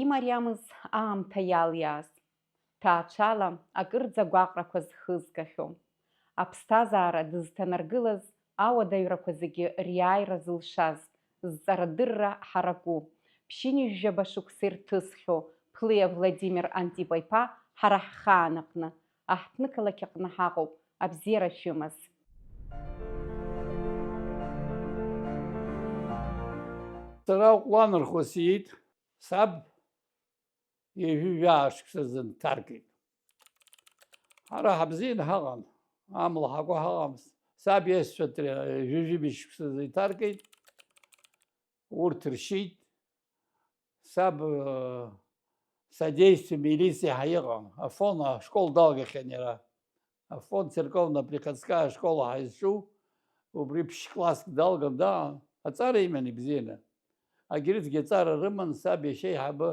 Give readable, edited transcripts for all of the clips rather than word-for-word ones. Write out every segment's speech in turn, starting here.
имариамыз аамҭа иалиааз, ҭаацәала акырӡа гәаҟрақәа зхызгахьоу, аԥсҭазаара дызҭанаргылаз ауадаҩрақәа зегьы риааира зылшаз, зҵарадырра ҳараку, ԥшьынҩажәаба шықәса ирҭысхьоу Ԥлиа Владимир Антипа-иԥа ҳара ҳхаан аҟны, аҳҭнықалақь аҟны ҳаҟоуп, абзиара шәымаз. Сара ҟәланырхәа сиит, саб ҩажәа шықәсазы нҭаркит. Ҳара ҳабзианы ҳаҟан, амла ҳакәа ҳаҟамызт. Саб иашьцәа ҩажәибжь шықәсазы иҭаркит, урҭ ршьит. Саб содействие милициа ҳаиҟан, Афон ашкол далгахьан иара. Афон церковно-приходская школа ҳаизҿу, убри ԥшь-класск далган даан, аҵара иман ибзианы. Агьырҭгьы аҵара рыман, саб иашьа еиҳабы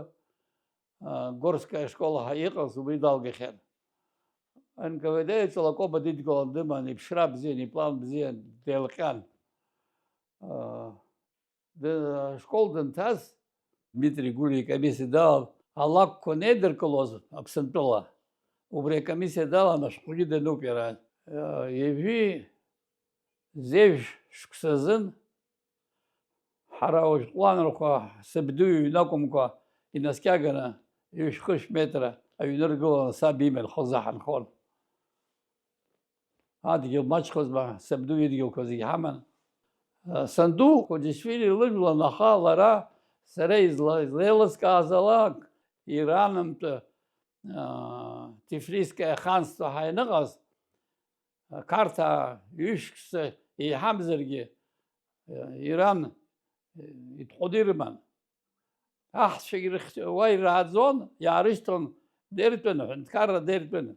Горская школа ҳаиҟаз, убри далгахьан. НКВД ҵлакоба дидгылан дыман, иԥшра бзиан, иплан бзиан, деилҟьан. Ашкол данҭаз, Дмитрий Гули икомиссиа далан, алакәқәа неидыркылоз Аԥсынтәыла, убри акомиссиа далан ашәҟәгьы дануп иара. Ҩажәи зежә шықәсазын, ҳара уажә ҟәланырхәа сабду иҩны акәымкәа инаскьаганы ҩышәхышә метра аҩны ргыланы саб имҩа ҳанхон. Адгьыл маҷхозма, сабду идгьылқәа зегьы ҳаман. Санду Ходишвили лыжәла наха лара сара излеилыскааз алак Иранымтәы Тифлисское ханство ҳаиныҟаз қарҭаа ҩышықәса еиҳамзаргьы Иран итҟәаны ирыман. Аҳцәагьы уа ирааӡон, иаарышьҭуан дертәын, ҳәынҭқарра дертәын.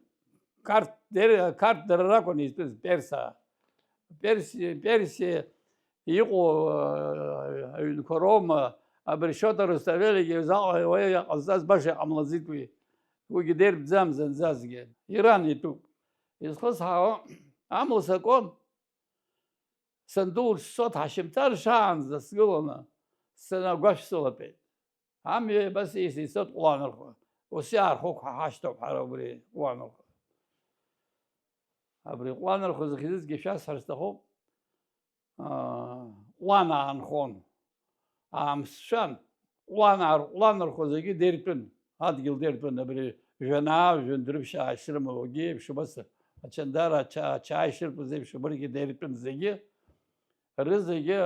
Қарҭ дара ракәын изтәыз, Персаа. Персиа иҟоу аҩнқәа роума, абри Шота Руставелигьы уа иҟазҵаз баша иҟамлаӡеит уи. Уигьы дертәӡам зынӡасгьы. Иран итәуп. Изхысҳауа амла сакуан, санду сот ҳашьымҭар шаанӡа сгыланы, агәашә сылатәеит. Амҩа абас исот ҟәланырхәа. Ус иаархәықәҳа ҳашьҭоуп ҳара убри ҟәланырхәа. Абри ҟәланырхәа захьӡызгьы шәасҳәар сҭахуп. Ҟәлан аанхон. Аамсшәан, ҟәланырхәа зегьы дертәын, адгьыл дертәын, абри жәанаа, жәындәрыԥшьаа ишрымоугьы еиԥш, убас ачандара, ачаа ишыркыз еиԥш, убригьы дертәын зегьы. Рызегьы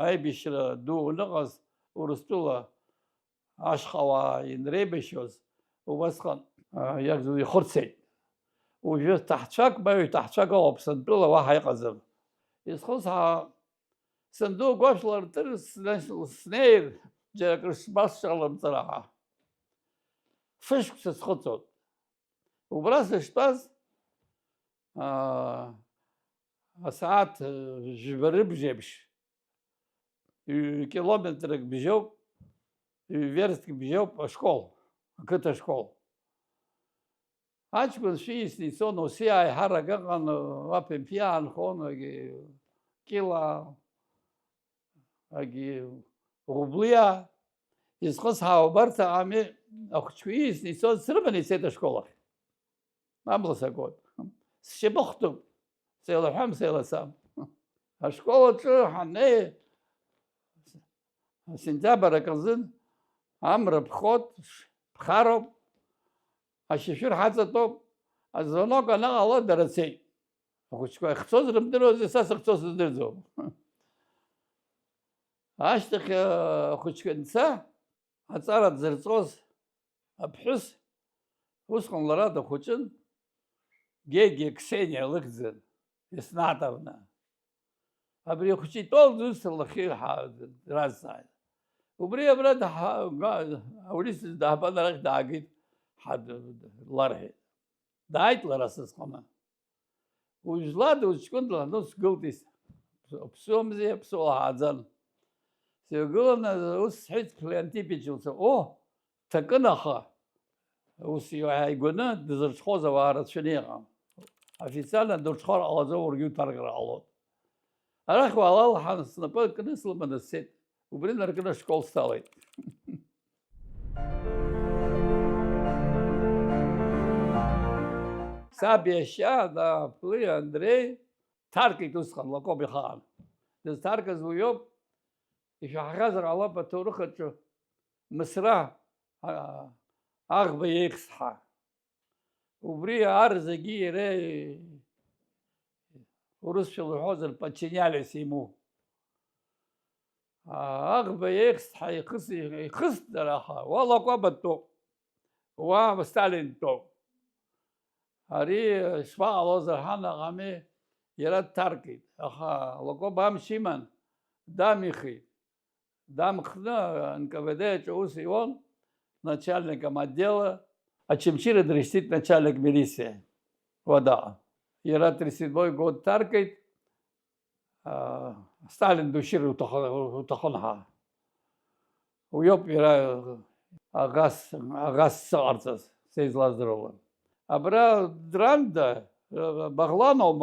аибашьра ду аныҟаз Урыстәыла ашҟауаа инреибашьоз, убасҟан ихәырцеит. Уажәы ҭаҳцәак, маҩ ҭаҳцәак ыҟоуп Сынтәыла, уаҳа иҟаӡам. Изхысҳауа, санду агәашә лартыр снеир, џьара акыр сбасшаламҵараҳа. Фышықәса схыҵуан. Убра сыштәаз, асааҭ жәба рыбжеиԥш, километрак бжьоуп, верстк бжьоуп ашкол, ақыҭа школ. Аҷкәын шәиисны ицон, ус иааиҳарак ыҟан, уаԥынтәи иаанхон, кила, ӷәблиа. Изхысҳауа убарҭ ахәыҷқәа иисны ицоз срыманы ицеит ашкол ахь. Амла сакуан. Сшьамыхәтәуп, сеилаҳәам, сеиласам. Ашкол аҿы ҳаннеи, сентиабр аказын, амра ԥхоит, ԥхароуп, ашьашәыр ҳаҵатәоуп, азвонок анаҟало дара цеит. Ахәыҷқәа ихцоз рымдыруази, са сыхцоз сыздырӡом. Ашьҭахь ахәыҷқәа анца, аҵара дзырҵоз аԥҳәыс, усҟан лара дахәыҷын, Гегиа Ксениа лыхьӡын, Еснатовна. Абри ахәыҷы итәоу дусҭар лахьы дразҵааит. Убри абра аулица даҳбан арахь даагеит, ларҳәеит. Дааит лара сысҟаны. Ужәлада, узҷкәында, ну сгылт, ԥсуамзи, ԥсуала ҳааӡан. Сыҩагыланы ус сҳәеит Антипич, ҭакын аха, ус ааигәаны дызырҽхәоз ауаа рацәаны иҟан. Официально дырҽхәар ҟалаӡом, уаргьы уҭаркыр ҟалоит. Арахь уаалалҳан, снапы кны слыманы сцеит. Убри наркны ашкол сҭалеит. Саби еща, да, пли Андрей, таркит усхан, лако бихан. Дез тарка звуёб, иш ахазар ала батурухачу, Мисра, агба ексха. Убри арзаги ре, урусшил хозер подчинялись ему. أغبى يخص يخص دراها والله قبضتو وستالين تو هري شفاء لوزر هانا غامي يراد تاركي أخا لقو بام شيمان داميخي دام خنا НКВД чоусион начальником отдела, а Чемчира дрестит начальник милиции. Вода. Ярат 32 год таркает, Сталин душир утахонха. Уёб ира агас сарцас сейзла здорово. Абра дранда Багланов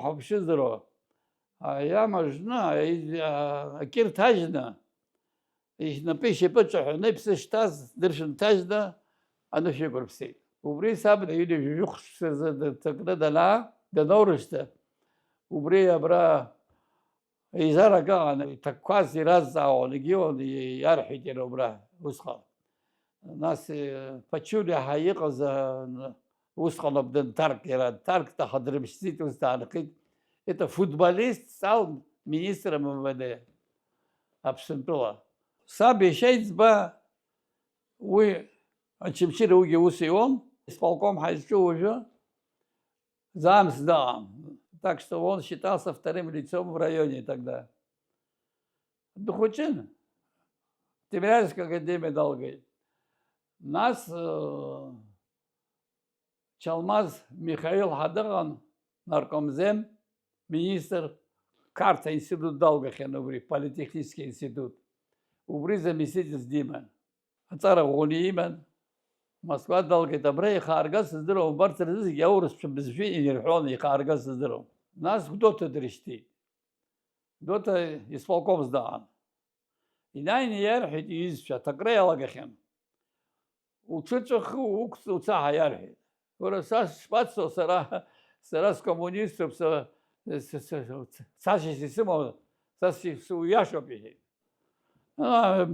вообще здорово. А я можна акир тажна. Ich напише пача непсе штаз дершен тажна, а ну ще горбси. Убри саб да юде жухш за тогда дала да норышта. Убри абра изара ган так quasi раззао легион ярхите убра усха. Нас почули хаиqa за усха набден тарк era тарк та хадрымшсит устаныкит. Это футболист стал министром МВД. Абсентула. Саби шейцба вы Чемчира уги усион, исполком хайчу уже зам сдам. Так что он считался вторым лицом в районе тогда. Духучин, Тимирязевская академия дал, говорит, нас Чалмаз Михаил Хадаган, наркомзем, министр, карта институт Далгахен, политехнический институт. Убри заместитель Диман. Ацара Гунииман, Москва Далгахен, Абрей Харгас здоров, Бартер Яурус, безвини Нерхон и Харгас здоров. Нас кто-то дрешти. Кто-то исполком сдан. И найни ярхит изча, такрея лагахен. Учучаху уцаха ярхит. Урасаш шпацо сара с коммунистов саши система саши суяшопи.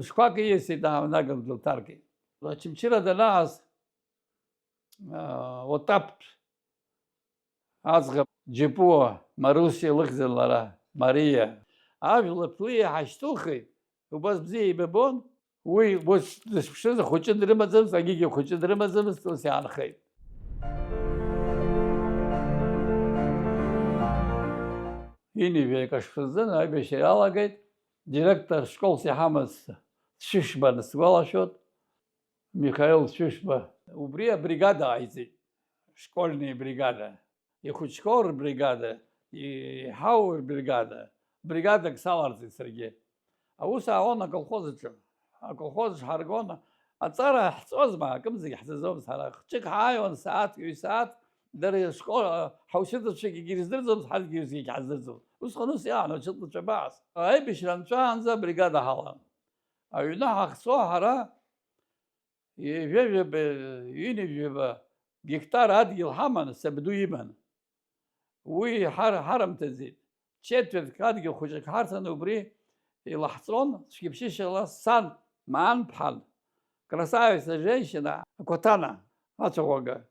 Шкваки есть и там нагам тарки. Чемчира до нас вот так азга джипуа Маруси лыхзелара Мария. Авила плия хаштухи. Убас бзи бебон. Уй вот что за хочет дремазем, сагиги хочет дремазем, что се анхай. Yeni bir kaşfızdan ay beşer alagayt. Direktör şkol sihamas Şuşba сквалашот. Михаил Шушба. Убрия бригада айзи. Школьная бригада. И хучкор бригада. И хауэр бригада. Бригада ксаларцы Сергей. А уса он на колхозычу. А колхозыч харгона. А цара хцозма. Кым зиг хцозом сарах. Чик хайон саат ю саат. در شکل حوشت شکی گیرزدر زود حال گیرزی که حذر زود. وش خلاص يعني شط شباس. هاي بيشلم شان ذا بريغادا حالا. أيونا حقصوا هرا يجيب ينجيب جكتار هاد يلحمن سبدو يمن. وي حرم تزيد. شتى كاد يجي خوشك حرسن وبري يلاحظون شكيبشيش الله سان مان بحال. красавица женщина كوتانا هاتشوغا.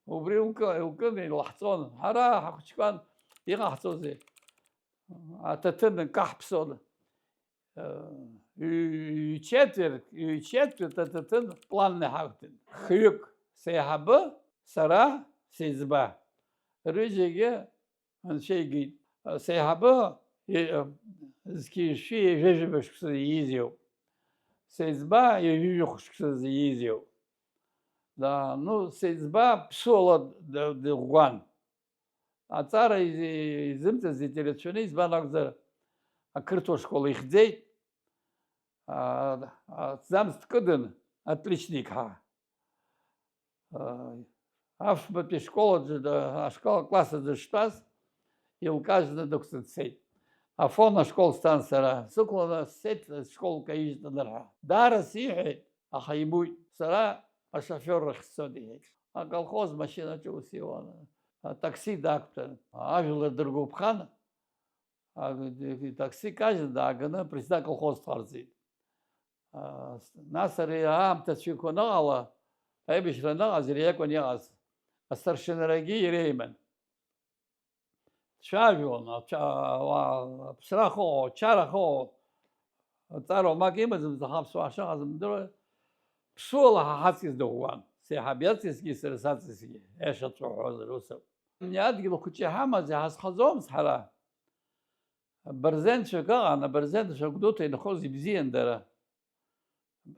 وبري وكان يلاحظون هرا حقشكان يلاحظوزي. أتتن كحبسون. Четверть أتتن план نهاوتن. خيوك سيحبه سرا سيزبا. رجعي عن شيء جيد. سيحبه زكي شيء يجيبش كسر يزيو. سيزبا يجيبش كسر يزيو. Да, ну, сейзба псола de Руан. А цара изымца зителечуни избанак за крито школы их дей. Замст кыдын отличник ха. Аф бапи школа да школа класса да штас и указано доксцей. А фона школ станцера суклана сет школ каижда дара. Дара сихи ахаймуй сара الشافير السعودي аколхоз машинаҿы ус иуан, атакси дақәтәан, ажәлар дыргәыԥхан, такси кажьны дааганы председатель аколхоз дҟарҵеит. Нас ари аамҭа цәқәырԥон ала, аибашьра аныҟаз иара иакәын иҟаз, астаршынарагьы иреиман. Дцәажәон, аԥсрахо, ачарахо, аҵара омак имаӡамызт, аха аԥсуаа шыҟаз мдыруа, ԥсуала ҳаҵкыс дыӷәӷәан, сеиҳабиаҵкысгьы сара саҵкысгьы, аиаша ҵуҳәозар ус ауп. Адгьыл хәыҷы иҳамаз иҳазхаӡомызт ҳара. Бырзенцәак ыҟан, абырзенцәа гәдоуҭа инхоз ибзиан дара.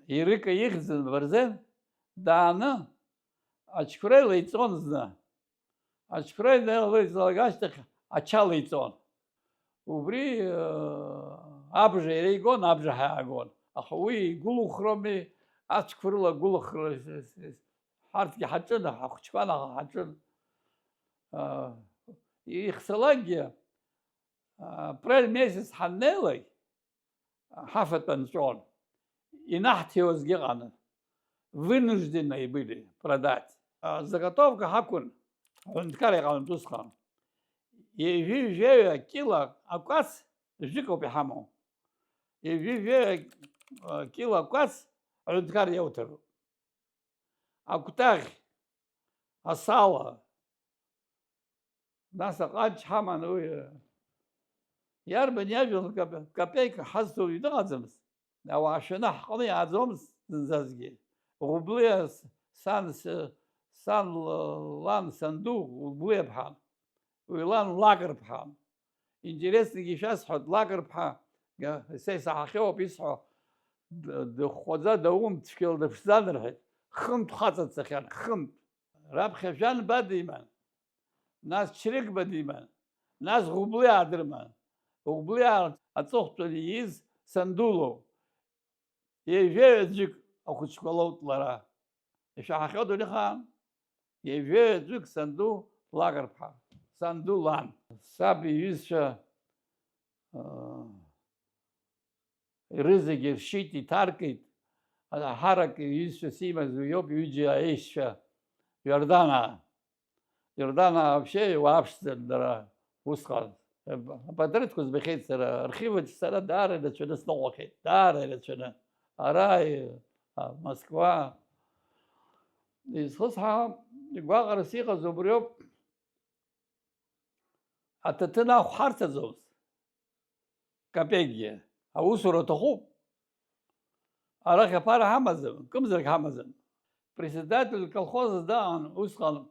Ирыка ихьӡын бырзен, дааны ачқәра илеиҵон зны. Ачқәра илеиҵалак ашьҭахь ача леиҵон. Убри абжа иара игон, абжа ҳаагон. Аха уи игәылухроми, ацәқәа рыла агәылухра, ҳарҭгьы ҳаҿын, ҳахәыҷқәа ҳаҿын. Ихцалакгьы апрель месяц ҳаннеилак, ҳафатәы нҵәон. Инаҳҭиуазгьы ыҟан, вынужденные были продать. Заготовка ҳақәын, аҳәынҭқар иҟалон усҟан. Ижәижәаҩа кило акәац жәыкоуп иҳамоу. Ижәижәаҩа кило акәац аҳәынҭқар иауҭароуп. Акәтаӷь, асала, нас аҟанҷ ҳаман уи. Иарбан иажәлар копеика ҳазҭо дыҟаӡамызт. Ауаа шәаны ҳҟны иааӡомызт зынӡасгьы. Ӷәыблиа сан лан санду ӷәыблиаԥҳан. Уи лан Лагрԥҳан. Интереснагьы шәасҳәоит, Лагрԥҳа са исаҳахьоуп исҳәо, дыхәхәаӡа даум цәгьала дыԥшӡан рҳәеит. Хынтә хаҵа дцахьан, хынтә. Раԥхьа Жәанба диман, нас Чрыгба диман, нас Ӷәыблиа дрыман. Ӷәыблиа аҵыхәтәан ииз сандулоуп. Ижәаҩаӡәык ахәыҷқәа лоут лара. Ишәаҳахьоу дунихаан. Ижәаҩаӡәык санду Лагрԥҳа, санду лан. Саб иҩызцәа рызегьы ршьит, иҭаркит. Ҳарак иҩызцәас имаз уи иоуп, ҩыџьа аишьцәа Иорданаа. Иорданаа вообще иуааԥшӡан дара усҟан. Апатреҭқәа збахьеит сара, архиваҿ сара даара ирацәаны сныҟәахьеит, даара ирацәаны. Ара Москва. Изхысҳәаам, игәаҟарас иҟаз убри ауп, аҭаҭын ахә ҳарҭаӡомызт, копеикгьы. Аусура аҭахуп. Арахь аԥара ҳамаӡам, кымзарак ҳамаӡам. Председатель колхоза даан усҟан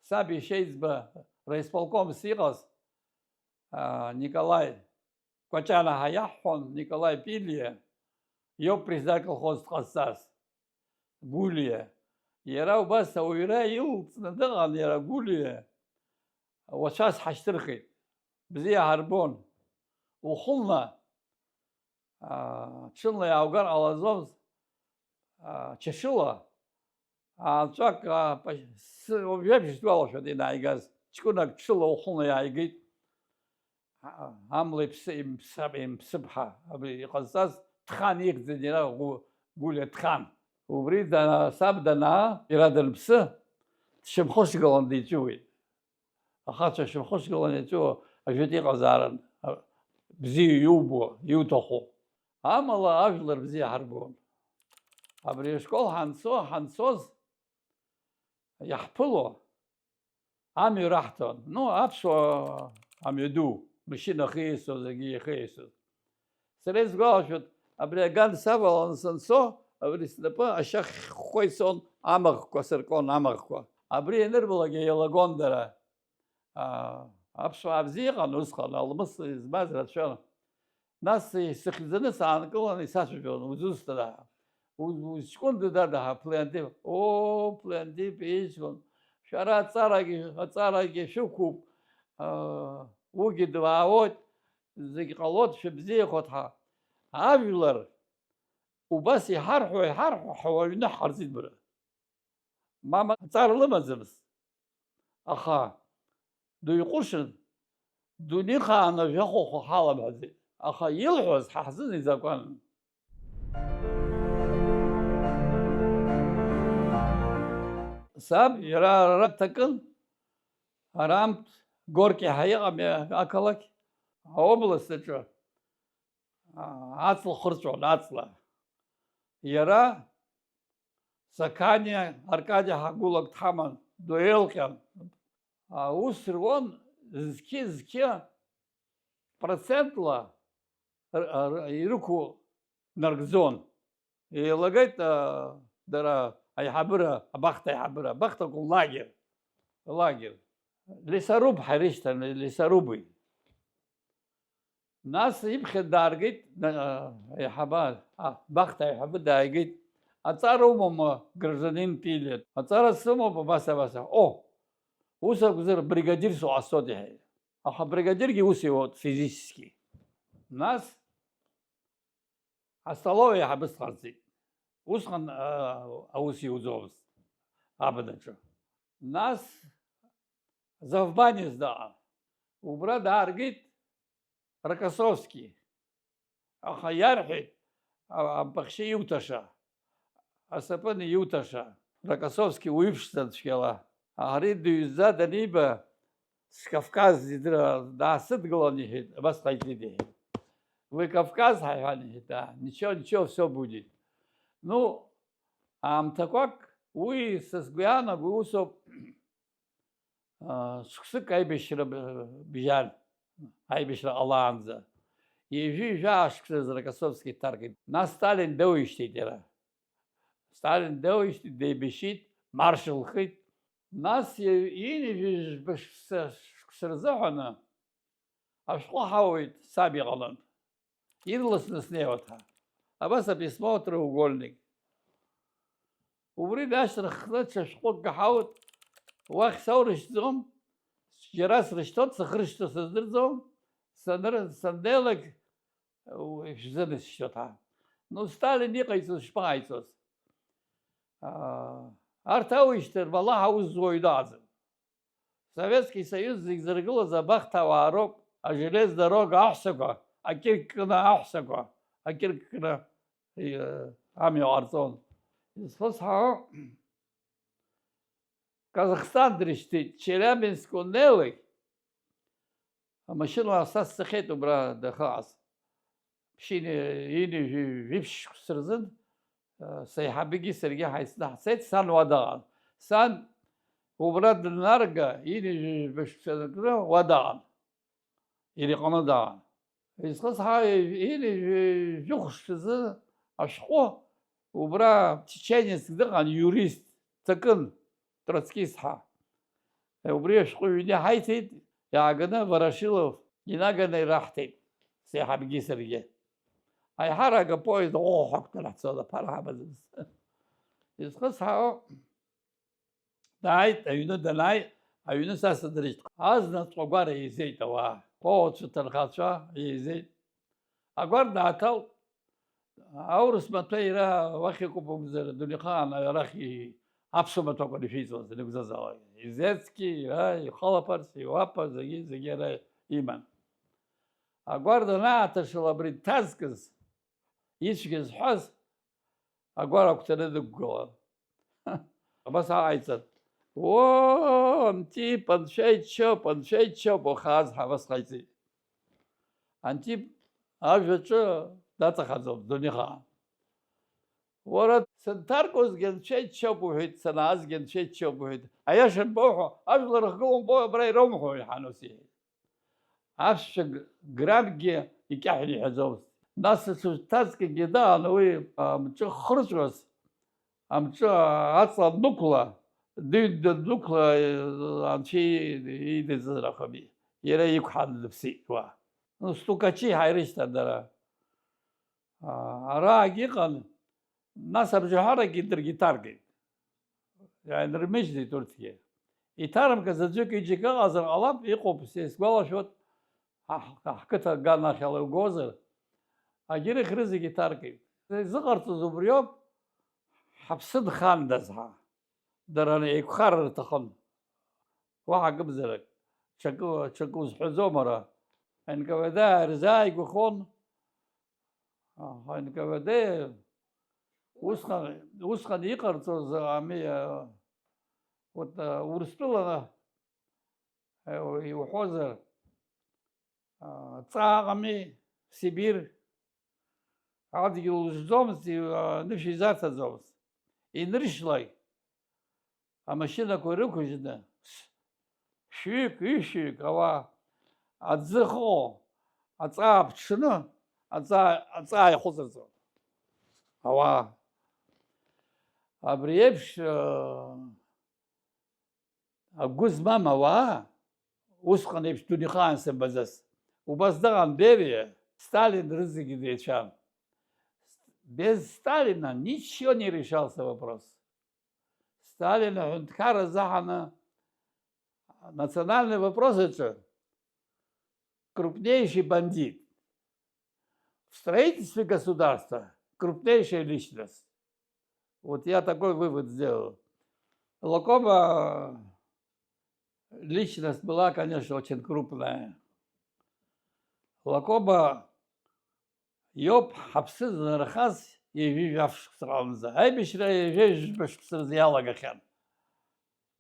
саб ишьеиҵба раисполкомс иҟаз Николай Кәаҷанаҳа иаҳҳәон, Николай Пилиа иоуп председатель колхоз дҟазҵаз, Гулиа. Иара убас ауаҩра илҵны дыҟан, иара Гулиа. Уацәас ҳашьҭырхит, бзиа ҳарбон. Ухәылна ҽынла иааугар ҟалаӡомызт, чашыла ҵәак жәабжь сгәалашәоит инааигаз. Ҷкәынак ҽыла ухәылна иааигеит. Амла имԥсыԥҳа абри иҟазҵаз Ҭхан ихьӡын иара, Гулиа Ҭхан. Убри саб данаа, иара данԥсы, дшьамхышгалан диҵәыуеит. Ахацәа шьамхышгалан иҵәыуо ажәытә иҟазаарын, бзиа иубо, иуҭаху. Амала ажәлар бзиа ҳарбон. Абри ашкол ҳанцоз иаҳԥыло амҩа раҳҭон. Аԥсуа амҩа ду, машьына хеисо, зегьы иахеисоз. Сара исгәалашәоит, абри аган саваланы санцо, абри снапы ашьа хәхәа ицон, амаӷқәа сыркон, амаӷқәа. Абри ианырбалак еилагон дара. Аԥсуаа бзиа иҟан усҟан, алмыс измаз рацәан. Нас сыхьӡаны саанкыланы исацәажәон, узусҭада? Узҷкәында дадаҳа Плеантип? Плеантип ииӡбон, шәара аҵарагьы шәықәуп, уигьы дбаауоит, зегь ҟалоит, шәыбзиахоит ҳәа. Ажәлар убас иҳарҳәо аҩны ҳҟарҵеит бара. Мама аҵара лымаӡамызт. Аха дуиҟәышын, дунихааны жәахәахә ҳаламҳәаӡеит. Аха илҳәоз ҳаҳзын изакәанын. Саб иара ҭакын, арамтә Горки ҳаиҟам ақалақь, аобласт аҿы аҵла хырҵәон, аҵла. Иара Саканиа, Аркадиа ҳагәылак дҳаман, дуеилҟьан. Ус руон зқьы процентла ирықәу наргӡон. Еилагеит дара аиҳабыра, абахҭа аиҳабыра, абахҭа акәын лагер. Лесаруб ҳарышьҭан, Лесаруби. Нас иԥхьа дааргеит, бахҭа аиҳабы дааигеит. Аҵара умоума, гражданин Пилиа? Аҵара сымоуп, абаса. Ус акәзар бригадирс уҟасҵоит иҳәеит. Аха бригадиргьы ус иуоуп физически. Нас астоловиа аиҳабыс дҟарҵеит. Усҟан аус иуӡомызт абнаҿы. Нас завбанец даҟан. Убра дааргеит Рокоссовски. Аха иарҳәеит абахшьы иуҭаша, асапын иуҭаша. Рокоссовски уиԥшӡан цәгьала. Ари дыҩӡа даниба Кавказ даасыдгылон иҳәеит, абас ҟаиҵеит иҳәеит. Вы Кавказ ҳаиҳәан иҳәеит, ничего, все будет. Ну, аамҭақәак уи сызгәы иаанаго усоуп, шықәсык аибашьра бжьан, аибашьра ҟалаанӡа. Ижәы аашықәсаз Рокоссовски дҭаркит. Нас Сталин дауишьҭит иара. Сталин дауишьҭит, деибашьит, марш лхит. Нас инижә шықәса рзыҳәаны ашәҟәы ҳауеит саб иҟалан. Ирласны снеиуеит ҳәа. Абас аписьмо треугольник. Убри дашьҭырххны ҽа шәҟәык ҳауеит. Уахь саурышьҭӡом, џьара срышьҭоит, сыхрышьҭо сыздырӡом. Сандеилак шәзынасшьҭоит ҳәа. Ну, Сталин иҟаиҵоз шԥаҟаиҵоз? Арҭ ауишьҭыр валлаҳ аус зуаҩ дааӡам. Советский Союз зегь зыргылаз абахҭауаа роуп, ажелез дорога аҳәсақәа, акьырк кны аҳәсақәа, акьырк кны амҩа ҟарҵон. Изхысҳәаау, Казахстан дрышьҭит, Челиабинск унеилак, амашьына са сцахьеит убра дахыҟаз. Ҩыԥшь шықәса рзын саиҳабыгьы саргьы ҳаиццеит, сан уа даҟан. Сан убра даннарга, инижә уа даҟан, иара иҟны даҟан. Изхысҳәаау, инижә-жәыхәшәазы ашәҟәы убра чеченец дыҟан, юрист, ҭакын, троцкист ҳәа. Убри ашәҟәы ҩны ҳаиҭеит, иааганы Ворошилов инаганы ираҳҭеит, саиҳабыгьы саргьы. Аиҳарак апоезд ҟәҟәақәтәан ҳцон, аԥара ҳамаӡамызт. Изхысҳәаау, дааит, аҩны данааи, аҩны са сыдрышьҭ. Азнаҵәҟьа агәара еизеит ауаа, ҟәуацәа, ҭынхацәа еизеит. Агәар дааҭалт, аурыс маҭәа иара уахь иҟоуп акәымзар, дунеихаан арахь аԥсуа маҭәақәа ишәиҵоз инықәзазаауа. Изецки, ихалаԥарц, иуапа, зегьы ара иман. Агәар данааҭашыл абри дҭазкыз, ицәгьа зҳәаз, агәар агәҭаны дықәгылан. Абас ааҟаиҵан. Антип, анцәа иччоуп, ухааз ҳәа абас ҟаиҵеит. Антип ажәаҿы даҵахаӡом, дунеихаан. Уара санҭаркуазгьы анцәа иччоуп уҳәеит, санаазгьы анцәа иччоуп уҳәеит. Аиаша анбоуҳәо, ажәлар рхгыло умбои, абра ираумҳәо иҳәан ус иҳәеит. Аԥсшәа грамгьы икьаҳәны иҳәаӡомызт. Нас ҭазкгьы даан уи амҿы хырҵәоз, амҿы аҵла днықәла, дыҩнда днықәла, анцәа идыӡрахами. Иара иқәҳаны дыԥсит уа. Стукачи ҳаирышьҭан дара. Араагь иҟан, нас абжьаҳарагьы даргьы иҭаркит. Инрымыжьӡеит урҭгьы. Иҭарымкыз аӡәык ҩыџьак ыҟазар ҟалап, иҟоуп, сгәалашәоит, ҳқыҭа аганахь ала иугозар, агьырых рызегьы иҭаркит. Изыҟарҵоз убриоуп, ҳаԥсы нхандаз ҳәа. Дара еиқәхар рҭахын. Уаҳа акымзарак, ҽакы узҳәаӡом ара. НКВД ирзааигәахон, НКВД усҟан иҟарҵоз Вот Урыстәыланы иуҳәозар, ҵааҟами, Сибир, адгьыл узӡомызт, нышә изацаӡомызт. Иныршьлак, амашьынақәа рықәыжьны, шәҩык, ҩышәҩык ауаа аӡы хо, аҵаа ԥҽны, аҵаа ихәыҵырҵон. Ауаа. Абри еиԥш агәы змам ауаа, усҟан еиԥш дунеихаан сымбаӡаз. Убас дыҟан Берия, Сталин рызегьы деицәан. Без Сталина ничего не решался вопрос. Сталин ҳәынҭқарра заҳаны национальный вопрос аҿы крупнейший бандит. В строительстве государства крупнейшая личность. Вот я такой вывод сделал. Лакоба личность была, конечно, очень крупная. Лакоба Йоп ҳаԥсы зынархаз ҩажәи жәаф-шықәса ҟалымза. Аибашьра ҩажәи жәаф-шықәса рзы иалагахьан.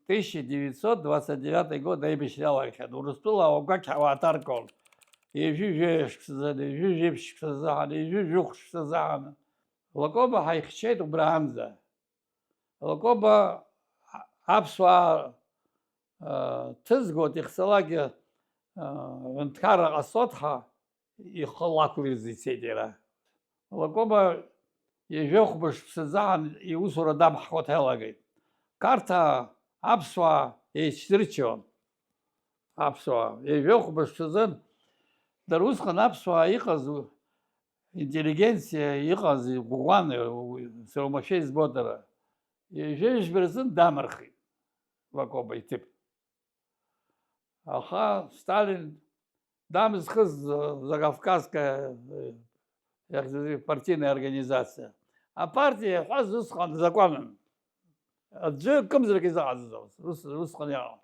1929 год аибашьра иалагахьан. Урыстәыла агәақь ҳауааҭаркуан. Ҩажәи жәаф-шықәса, ҩажәи жәаԥшь-шықәса заҳаны, ҩажәи жәохә-шықәса заҳаны. Лакоба ҳаихьчеит убра амза. Лакоба аԥсуаа ҭызгоит ихцалакгьы ҳәынҭқарра ҟасҵоит ҳәа ихы лақәлирц ицеит иара. Лакоба ҩажәи шықәса заҳан иусура дамҳхуа ҳалагеит. Қарҭаа аԥсуаа еицдырчон. Аԥсуаа ҩажәи шықәсазын дара усҟан аԥсуаа иҟаз интеллигенциа иҟаз гәыӷуан сара уамашәа избоит дара. Ҩажәи рзын дамырхит Лакоба иҭыԥ. Аха Сталин дамызхыз Закавказская партийная организация. Апартия иҳәаз усҟан закәанын. Аӡәы кымзарак изаҟазҵомызт, усҟан иҟан.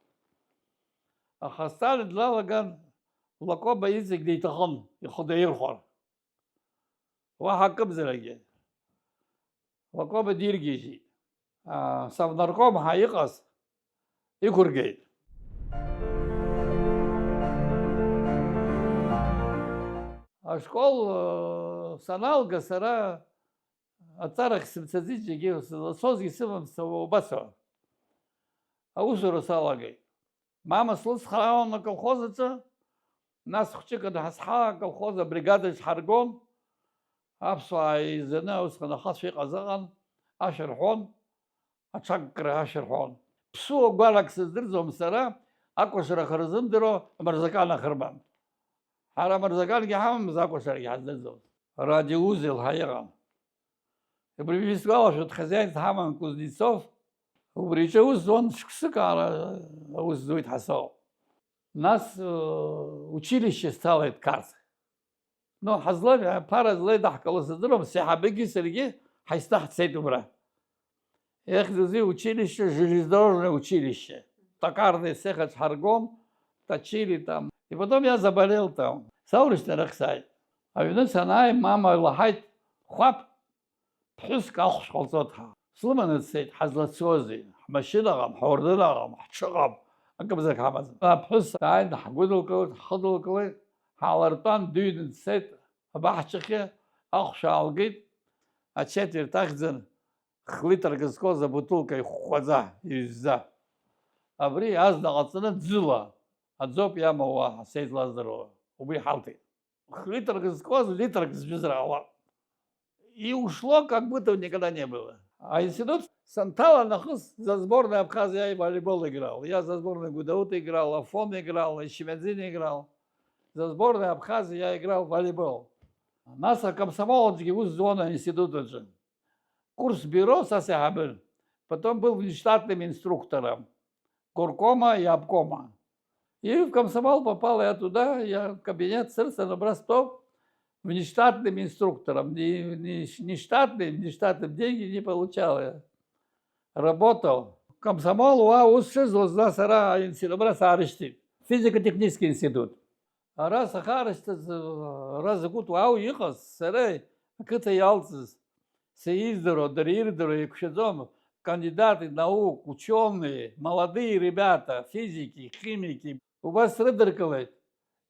Аха Сталин длалаган Лакоба иҵегь диҭахын ихы даирхәар. Уаҳа кымзаракгьы. Лакоба диргьежьит. Совнаркомҳәа иҟаз иқәыргеит. Ашкол саналга сара аҵарахь сымцаӡеит зегьы, сылацозгьы сымам убасоуп. Аусура салагеит. Мама слыцхраауан аколхоз аҿы, нас хәҷык анҳасҳа аколхоз абригадаҿ ҳаргон, аԥсуаа еизаны усҟан ахацәа иҟаз ыҟан, ашәа рҳәон, аҽаккра ашәа рҳәон. Ԥсуа гәалак сыздырӡом сара, акәашарақәа рзымдыруа амырзакан ахырбан. Ҳара амырзакангьы ҳамамыз, акәашарагьы ҳаздырӡом. Радиоузел ҳаиҟан. Убри исгәалашәоит хазианс ҳаман Кузнецов, убри иҿы аус зуан шықәсык аус зуит ҳасоуп. Нас училище сцалеит Қарҭ. Но ԥара злеидаҳкыло сыздыруам, сеиҳабыки саргьы ҳаисны ҳцеит убра. Ehduzi училище, железнодорожное училище. Токарный цех ҳаргон, точили там. И потом я заболел там. Саурышьҭа рыхсааит. Аҩны санааи, мама илаҳаит, хәаԥ ԥҳәыск ахәшә ҟалҵоит ҳәа. Слыманы дцеит, ҳазлацозеи, ҳмашьынаҟам, ҳуардынаҟам, ҳҽыҟам, акымзарак ҳамаӡам. Аԥҳәыс дааин ҳгәыдылкылеит, ҳхыдылкылеит, ҳаалыртәан, дыҩны дцеит, абаҳчахьы, ахәшә аалгеит, ачетверть ахьӡын, хлитрк зкоз абутылка ихәхәаӡа, иҩзӡа. Абри азна ҟаҵаны ӡыла, аӡоуп иамоу уаҳа, сеизлаздыруа, убри ҳалҭеит. Хлитрк зкоз, литрк збжьызраауа. И ушло, как будто никогда не было. А институт Сантала нахыз за сборную Абхазии я и волейбол играл. Я за сборную Гудаут играл, Афон играл, Ищемедзин играл. За сборную Абхазии я играл в волейбол. Нас комсомолочки вуз зона института же. Курс бюро сосябл. Потом был внештатным инструктором горкома и обкома. И в комсомол попал я туда, я в кабинет Сырцена Брастов внештатным инструктором. Не штатным деньги не получал я. Работал. Комсомол УАУС-6 сара институт арышти. Физико-технический институт. А раз арышти, раз гуд УАУ иқаз, сара акыта ялцыз. Сеиздоро, дарирдоро, икушадом, кандидаты наук, ученые, молодые ребята, физики, химики. У вас рыдеркалет.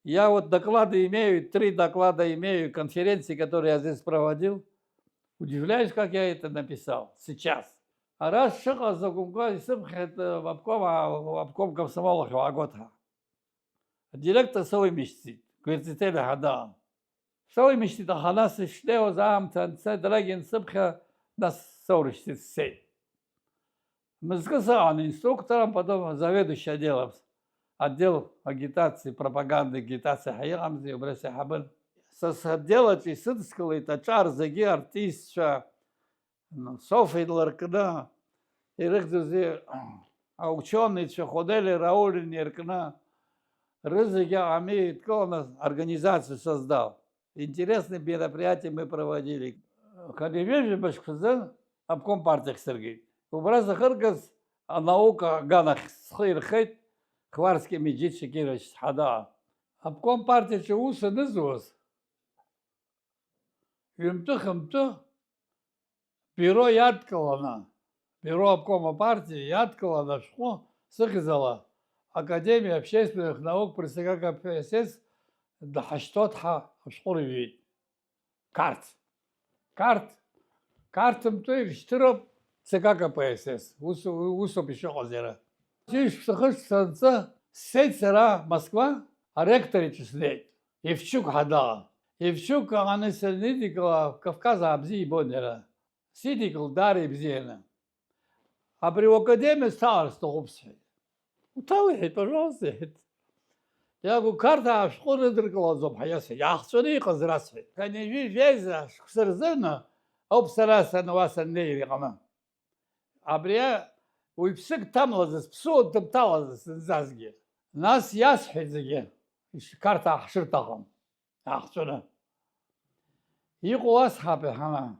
Я вот доклады имею, 3 доклада имею, конференции, которые я здесь проводил. Удивляюсь, как я это написал сейчас. А раз шаха закумка и сымхет в обком комсомола хваготха. Директор совой мечты, квартиры хада. Совой мечты та ханас шлео зам танца драгин сымха нас соришься сей. Мы сказали инструкторам, потом заведующий отдел агитации, пропаганды, агитации Хаямзи, Убреси Хабен. Делать и сыскал, и тачар, заги, артист, Софи Ларкна, и рыхтузи, а ученые, что ходили, Рауль Неркна, Рызыги Амид, он организацию создал. Интересные мероприятия мы проводили. Когда вижу, Башкузен, обком партиях Сергей. Убраса Хыргас, а наука Ганах Схирхет, Хварский Меджид Шекирович Хада. Обком партия Чауса Низус. Юмту, бюро Ядкалана, бюро обкома партии Ядкалана, что сказала Академия общественных наук при ЦК КПСС да хаштотха шкуревит. Картом то и штыроб ЦК КПСС. Усоп еще озера. Чиж сахашца сеть сара Москва, а ректоры числить. Евчук хадала. Евчук аны сельнидикла Кавказа абзи бонера. Сидикл дари бзена. А при академии стал столбцы. Уталит, пожалуйста. Я говорю, карта школы дркала зоб хаясы. Я хсуни казрасы. Конечно, веза сырзена обсараса на вас нейри гана. А при уйпсик там лазас, псу там талазас зазги. Нас ясхидзги. Карта хширтагам. Ахсуна. Иқуас хапе хана.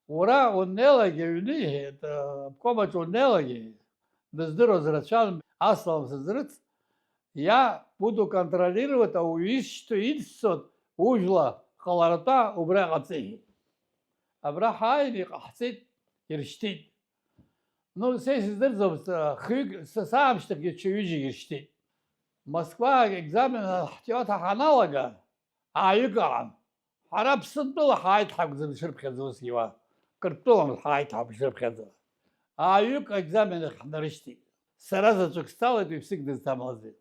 Ура унелаги униhe, это комач унелаги. Бездыро зрачан, аслам зрыц. Я буду контролировать, а увидеть, что идсот ужла халарата убрагацихи. Абрахайни хацит ирштит. Ну, здесь издырзов хыг сам что чуюжи ирштит. Москва экзамен хтиота ханалага. Аюган. Арабсын был хайт хабзын ширпхезусива. Кыртулам хайт хабзын. Аюг экзамен хнарышти. Сразу же встал и всегда замазы.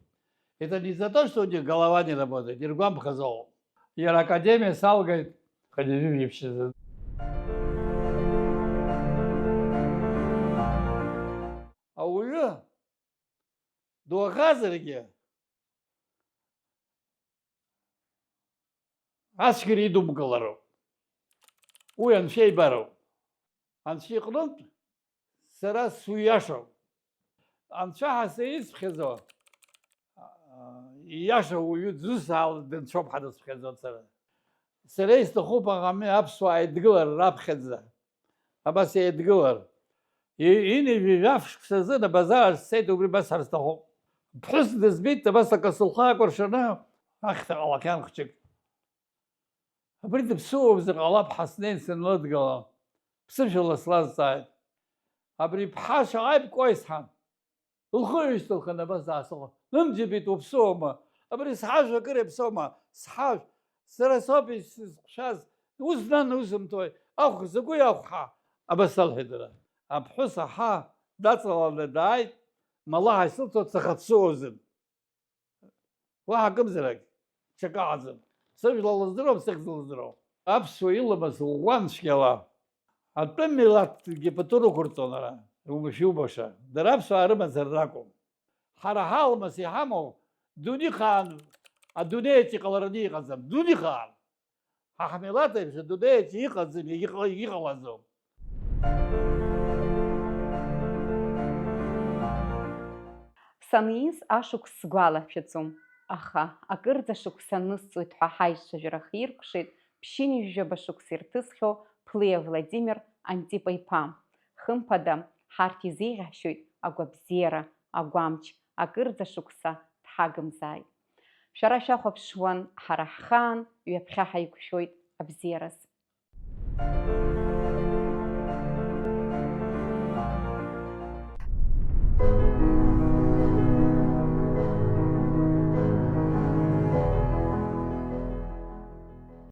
Это не за то, что у них голова не работает. Иргам показал. Яр академия сал говорит, ходили вообще. А уже до газерги askeri dumgaları. Uyan şey baro. Anşiqlant sera suyaşo. Anşa haseyiz khizo. Yaşo uyu zusal den çok hadas khizo sera. Sera istuxupa gami absu edglar rab khiza. Abas edglar. Ini vijafsh khizada bazar seydu bir basar istuxu. Bhus dizbit bas kasulqa korshana. Akhta Allah kan khchik. بريد بسوق بزغلاب حسنين سنلد قلا بسمش الله سلاز سايد أبري بحاشا عيب كويس حان الخيش تلخنا بس عصوه نمجي بيتو بسوما أبري سحاج وكري بسوما سحاج سرا صوبي شاز وزنان وزم توي أخو زقوي أخو حا أبس الهدرة أبحوسا حا داتل الله دايد ما الله يسلطو تسخط سوزم واحد قمزلك شكا عزم سجل الزرو بسجل الزرو. أبسو إلا بس وان شكلا. أتمنى جبتورو كرتونرا. ومشيو باشا. درابسو أرمى زراكم. حرحال مسيحامو دوني خان. الدنيا تقلرني قزم. دوني خان. حملات يمشي الدنيا تيقزم يقلزم. Саниз ашук сгәалашәаӡом. Аха, акырӡа шықәса нысҵоит ҳәа ҳаишажәра хиркәшеит ԥшьынҩажәаба шықәса ирҭызхьоу Ԥлиа Владимир Антипа-иԥа. Хымԥада, ҳарҭ изеиӷьаҳшьоит агәабзиара, агәамч, акырӡа шықәса дҳагымзааит. Шәара шәахәаԥшуан, ҳара ҳхаан, ҩаԥхьа ҳаиқәшәоит абзиараз.